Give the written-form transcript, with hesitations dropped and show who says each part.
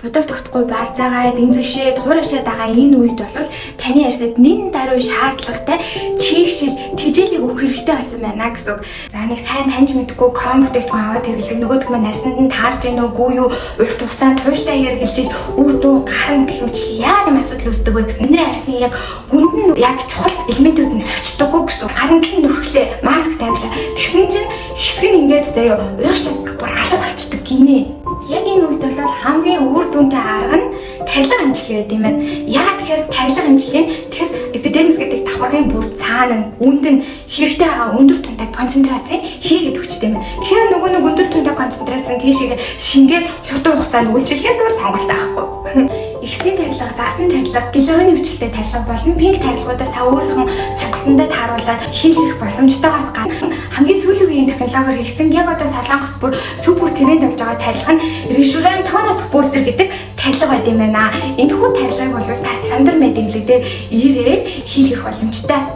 Speaker 1: будаг тогтохгүй бар заагаад эмзэгшээд хуурашаад байгаа энэ үед бол таны арьсад нэн даруй шаардлагатай чийгшил тэжээлийг өгөх хэрэгтэй болсон байна гэсэн үг. За нэг сайн таньж мэдгүй комплект аваад хэрэглэх нөгөөдг маань арьсанд нь таарж гэнэ үгүй юу урт хугацаанд тууштай хэрэгжилж үр дүн гарна гэх мэт яа гэм асуудал үүсдэг вэ гэсэн. Бидний арьсны яг гүнд нь яг чухал элементүүд нь очдоггүй гэсэн. Гаранд нь нүрхлээ маск тавилаа. Тэгсэн чинь хэсэг нь ингээд заяа ууршаад бүр алга болчдөг гинэ. Яг энэ үед бол хамгийн үр дүнтэй арга нь тарилга амжилт гэдэг юм байна. Яг тэгэхээр тарилга амжилтын тэр эпидермис гэдэг давхаргын бүр цаана гүнд нь хэрэгтэй байгаа өндөр тунтай концентрацийг хийгээд өгчтэй юм байна. Тэгэхээр нөгөө нэг өндөр тунтай концентрацийн тийшээ шингээд хурдан хугацаанд үйлчлэхээс өөр сонголт авахгүй. Ихсийн тарилга, заасан тарилга, галерейны өвчлөлтэй тарилга болон пинк тарилгуудаас та өөрийнхөө сонголтондоо тааруулаад хийх боломжтойгоос гадна хамгийн сүүлийн үеийн технологиор хийгдсэн яг одоо Солонгос бүр супер тренд болж байгаа тарилга нь Rejuven Tone Up Booster гэдэг тарилга байт юм байна. Энэхүү тарилгыг бол та сандар мэдээлэл дээр ирээд хийх боломжтой.